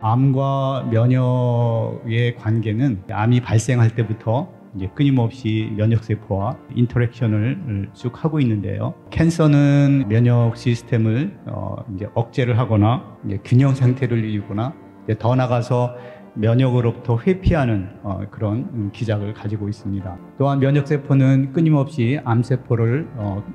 암과 면역의 관계는 암이 발생할 때부터 이제 끊임없이 면역세포와 인터랙션을 쭉 하고 있는데요. 캔서는 면역 시스템을 이제 억제를 하거나 이제 균형 상태를 이루거나 이제 더 나가서 면역으로부터 회피하는 그런 기작을 가지고 있습니다. 또한 면역세포는 끊임없이 암세포를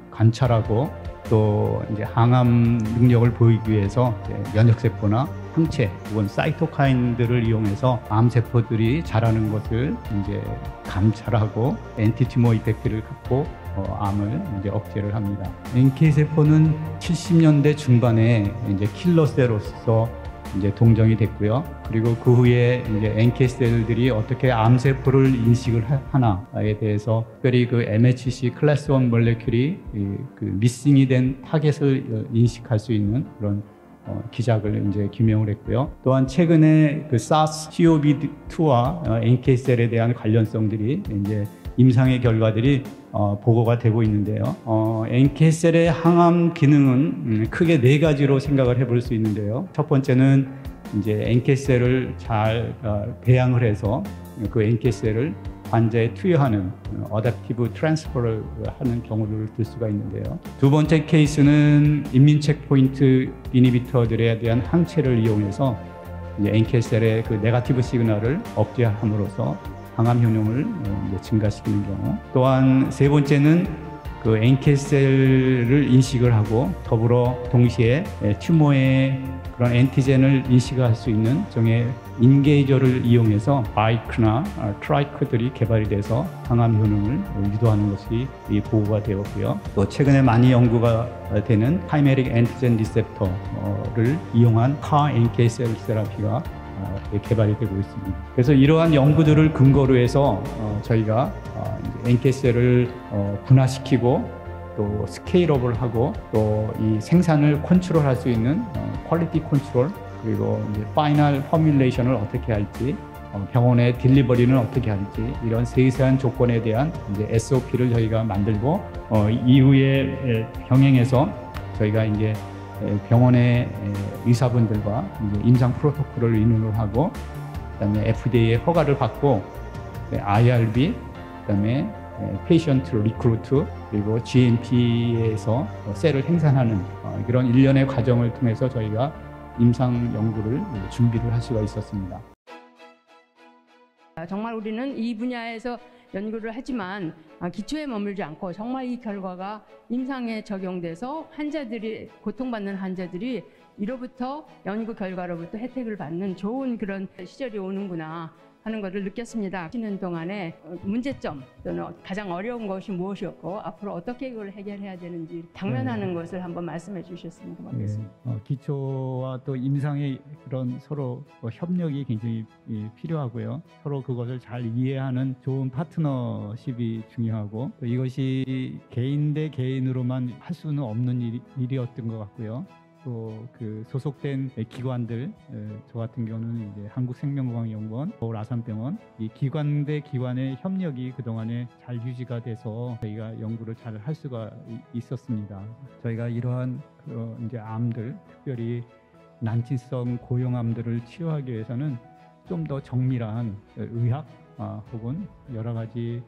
관찰하고 또 이제 항암 능력을 보이기 위해서 면역세포나 항체 혹은 사이토카인들을 이용해서 암세포들이 자라는 것을 이제 감찰하고 엔티튜머 이펙트를 갖고 암을 이제 억제를 합니다. NK세포는 70년대 중반에 이제 킬러세로서 이제 동정이 됐고요. 그리고 그 후에 이제 NK셀들이 어떻게 암세포를 인식을 하나에 대해서 특별히 그 MHC 클래스 1 몰레큘이 그 미싱이 된 타겟을 인식할 수 있는 그런 기작을 이제 규명을 했고요. 또한 최근에 그 SARS-CoV-2와 NK셀에 대한 관련성들이 이제 임상의 결과들이 보고가 되고 있는데요. NK셀의 항암 기능은 크게 네 가지로 생각을 해볼 수 있는데요. 첫 번째는 이제 NK셀을 잘 배양을 해서 그 NK셀을 환자에 투여하는 어댑티브 트랜스퍼를 하는 경우를 들 수가 있는데요. 두 번째 케이스는 인민 체크포인트 이니비터들에 대한 항체를 이용해서 이제 NK셀의 그 네거티브 시그널을 억제함으로써 항암 효능을 증가시키는 경우. 또한 세 번째는 그 NK셀을 인식을 하고 더불어 동시에 튜머의 그런 엔티젠을 인식할 수 있는 종의 인게이저를 이용해서 바이크나 트라이크들이 개발이 돼서 항암 효능을 유도하는 것이 보고가 되었고요. 또 최근에 많이 연구가 되는 카이메릭 엔티젠 리셉터를 이용한 CAR NK셀 테라피가 개발이 되고 있습니다. 그래서 이러한 연구들을 근거로 해서 저희가 NK셀을 분화시키고 또 스케일업을 하고 또 이 생산을 컨트롤할 수 있는 퀄리티 컨트롤 그리고 이제 파이널 포뮬레이션을 어떻게 할지 병원의 딜리버리는 어떻게 할지 이런 세세한 조건에 대한 이제 SOP를 저희가 만들고 이후에 병행해서 저희가 이제 병원의 의사분들과 이제 임상 프로토콜을 의논을 하고 그다음에 FDA의 허가를 받고 IRB 그다음에 페이션트 리크루트 그리고 GMP에서 셀을 생산하는 그런 일련의 과정을 통해서 저희가 임상 연구를 준비를 할 수가 있었습니다. 정말 우리는 이 분야에서 연구를 하지만 기초에 머물지 않고 정말 이 결과가 임상에 적용돼서 환자들이 고통받는 환자들이 이로부터 연구 결과로부터 혜택을 받는 좋은 그런 시절이 오는구나 하는 것을 느꼈습니다. 쉬는 동안에 문제점 또는 가장 어려운 것이 무엇이었고 앞으로 어떻게 그걸 해결해야 되는지 당면하는 것을 한번 말씀해 주셨으면 고맙겠습니다. 기초와 또 임상의 그런 서로 협력이 굉장히 필요하고요. 서로 그것을 잘 이해하는 좋은 파트너십이 중요하고 또 이것이 개인 대 개인으로만 할 수는 없는 일이었던 것 같고요. 또 그 소속된 기관들, 저 같은 경우는 이제 한국생명건강연구원, 서울아산병원 이 기관 대 기관의 협력이 그동안에 잘 유지가 돼서 저희가 연구를 잘 할 수가 있었습니다. 저희가 이러한 이제 암들, 특별히 난치성 고형암들을 치료하기 위해서는 좀 더 정밀한 의학 혹은 여러 가지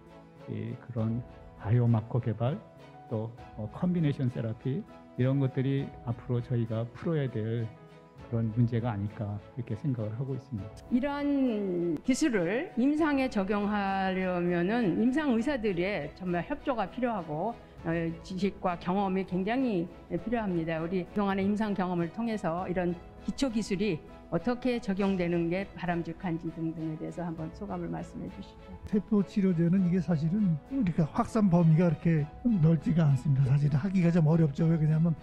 그런 바이오마커 개발 또 컨비네이션 세라피 이런 것들이 앞으로 저희가 풀어야 될 그런 문제가 아닐까 이렇게 생각을 하고 있습니다. 이러한 기술을 임상에 적용하려면은 임상 의사들의 정말 협조가 필요하고 지식과 경험이 굉장히 필요합니다. 우리 그동안의 임상 경험을 통해서 이런 기초 기술이 어떻게 적용되는 게 바람직한지 등등에 대해서 한번 소감을 말씀해 주시죠. 세포 치료제는 이게 사실은 우리가 확산 범위가 그렇게 넓지가 않습니다. 사실은 하기가 좀 어렵죠. 왜 그러냐면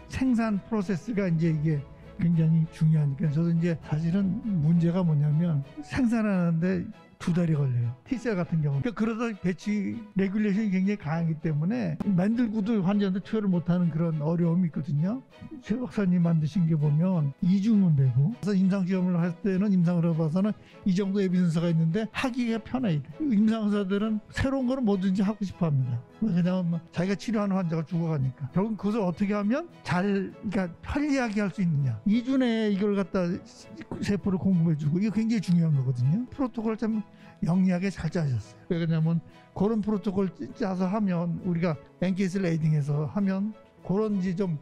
생산 프로세스가 이제 이게 굉장히 중요하니까. 저도 이제 사실은 문제가 뭐냐면 생산하는데 2달이 걸려요. T셀 같은 경우. 그러다 배치 레귤레이션이 굉장히 강하기 때문에 만들고도 환자한테 투여를 못하는 그런 어려움이 있거든요. 최 박사님 만드신 게 보면 2주면 되고, 그래서 임상시험을 할 때는 임상으로 봐서는 이 정도 에비던스가 있는데 하기가 편해요. 임상의사들은 새로운 거는 뭐든지 하고 싶어 합니다. 왜냐하면 자기가 치료하는 환자가 죽어가니까. 결국 그것을 어떻게 하면 그러니까 편리하게 할 수 있느냐. 2주 내에 이걸 갖다 세포를 공급해주고 이거 굉장히 중요한 거거든요. 프로토콜을 참 영리하게 잘 짜셨어요. 왜냐하면 그런 프로토콜 짜서 하면 우리가 NK셀 레이딩해서 하면 그런 이제 좀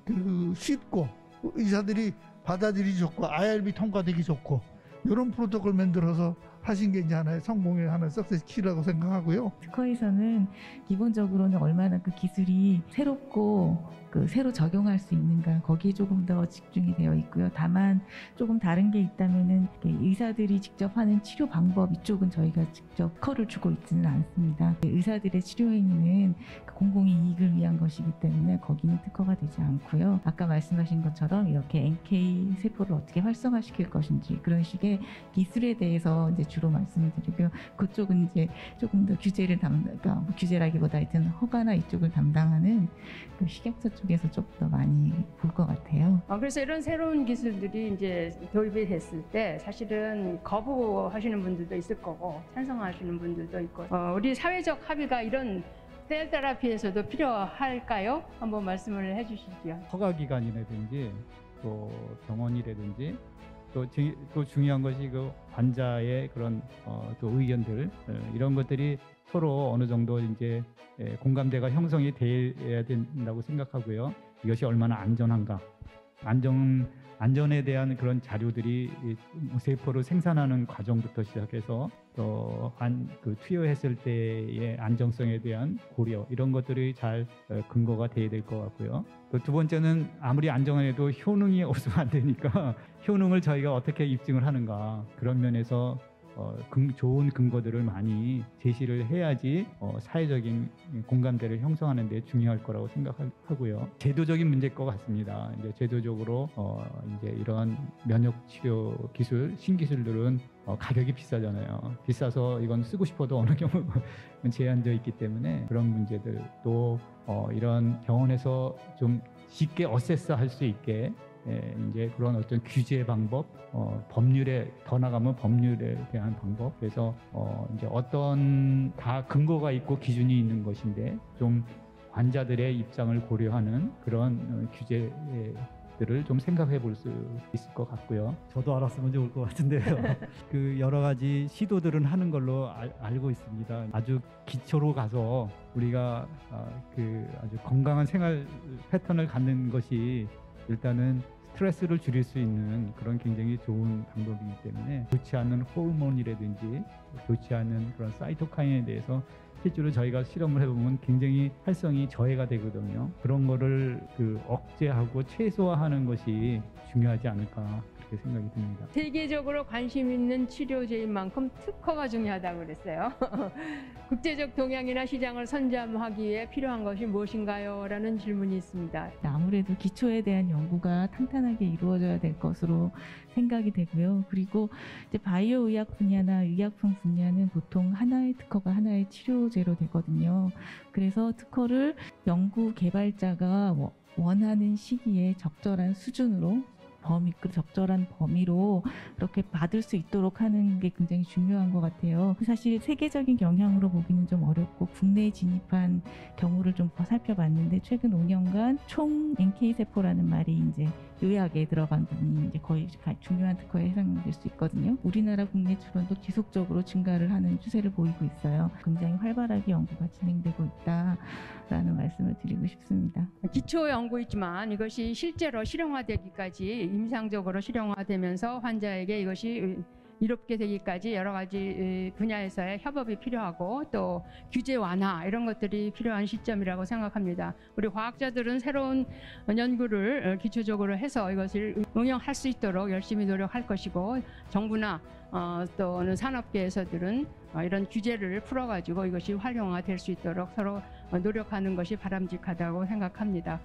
쉽고 의사들이 받아들이기 좋고 IRB 통과되기 좋고 이런 프로토콜 만들어서 하신 게 이제 하나의 성공의 하나의 석세스 키라고 생각하고요. 특허에서는 기본적으로는 얼마나 그 기술이 새롭고 새로 적용할 수 있는가 거기에 조금 더 집중이 되어 있고요. 다만 조금 다른 게 있다면은 의사들이 직접 하는 치료 방법 이쪽은 저희가 직접 특허를 주고 있지는 않습니다. 의사들의 치료 행위는 공공의 이익을 위한 것이기 때문에 거기는 특허가 되지 않고요. 아까 말씀하신 것처럼 이렇게 NK 세포를 어떻게 활성화시킬 것인지 그런 식의 기술에 대해서 이제 주로 말씀을 드리고요. 그쪽은 이제 조금 더 규제를 그러니까 뭐 규제라기보다 하여튼 허가나 이쪽을 담당하는 그 식약처 쪽에서 조금 더 많이 볼 것 같아요. 그래서 이런 새로운 기술들이 이제 도입이 됐을 때 사실은 거부하시는 분들도 있을 거고 찬성하시는 분들도 있고 우리 사회적 합의가 이런 셀 테라피에서도 필요할까요? 한번 말씀을 해주시죠. 허가 기관이라든지 또 병원이라든지 또 중요한 것이 그 환자의 그런 또 의견들 이런 것들이 서로 어느 정도 이제 공감대가 형성이 돼야 된다고 생각하고요. 이것이 얼마나 안전한가, 안전에 대한 그런 자료들이 세포를 생산하는 과정부터 시작해서 또 그 투여했을 때의 안정성에 대한 고려 이런 것들이 잘 근거가 돼야 될 것 같고요. 또 두 번째는 아무리 안정해도 효능이 없으면 안 되니까 효능을 저희가 어떻게 입증을 하는가 그런 면에서 좋은 근거들을 많이 제시를 해야지 사회적인 공감대를 형성하는 데 중요할 거라고 생각하고요. 제도적인 문제일 것 같습니다. 이제 제도적으로 이제 이런 면역 치료 기술, 신기술들은 가격이 비싸잖아요. 비싸서 이건 쓰고 싶어도 어느 경우는 제한되어 있기 때문에 그런 문제들 또 이런 병원에서 좀 쉽게 어세스할 수 있게 이제 그런 어떤 규제 방법, 법률에 더 나가면 법률에 대한 방법. 그래서 이제 어떤 다 근거가 있고 기준이 있는 것인데 좀 환자들의 입장을 고려하는 그런 규제들을 좀 생각해 볼 수 있을 것 같고요. 저도 알았으면 좋을 것 같은데요. 그 여러 가지 시도들은 하는 걸로 알고 있습니다. 아주 기초로 가서 우리가 그 아주 건강한 생활 패턴을 갖는 것이 일단은 스트레스를 줄일 수 있는 그런 굉장히 좋은 방법이기 때문에 좋지 않은 호르몬이라든지 좋지 않은 그런 사이토카인에 대해서 실제로 저희가 실험을 해보면 굉장히 활성이 저해가 되거든요. 그런 거를 억제하고 최소화하는 것이 중요하지 않을까 그렇게 생각이 듭니다. 세계적으로 관심 있는 치료제인 만큼 특허가 중요하다고 그랬어요. 국제적 동향이나 시장을 선점하기 위해 필요한 것이 무엇인가요? 라는 질문이 있습니다. 아무래도 기초에 대한 연구가 탄탄하게 이루어져야 될 것으로 생각이 되고요. 그리고 이제 바이오 의학 분야나 의약품 분야는 보통 하나의 특허가 하나의 치료제로 되거든요. 그래서 특허를 연구 개발자가 원하는 시기에 적절한 수준으로 적절한 범위로 이렇게 받을 수 있도록 하는 게 굉장히 중요한 것 같아요. 사실 세계적인 영향으로 보기는 좀 어렵고 국내에 진입한 경우를 좀 살펴봤는데 최근 5년간 총 NK세포라는 말이 이제 요약에 들어간 부분이 이제 거의 중요한 특허에 해당될 수 있거든요. 우리나라 국내 출원도 지속적으로 증가를 하는 추세를 보이고 있어요. 굉장히 활발하게 연구가 진행되고 있다라는 말씀을 드리고 싶습니다. 기초 연구이지만 이것이 실제로 실용화되기까지 임상적으로 실용화되면서 환자에게 이것이 이롭게 되기까지 여러 가지 분야에서의 협업이 필요하고 또 규제 완화 이런 것들이 필요한 시점이라고 생각합니다. 우리 과학자들은 새로운 연구를 기초적으로 해서 이것을 응용할 수 있도록 열심히 노력할 것이고 정부나 또는 산업계에서들은 이런 규제를 풀어가지고 이것이 활용화될 수 있도록 서로 노력하는 것이 바람직하다고 생각합니다.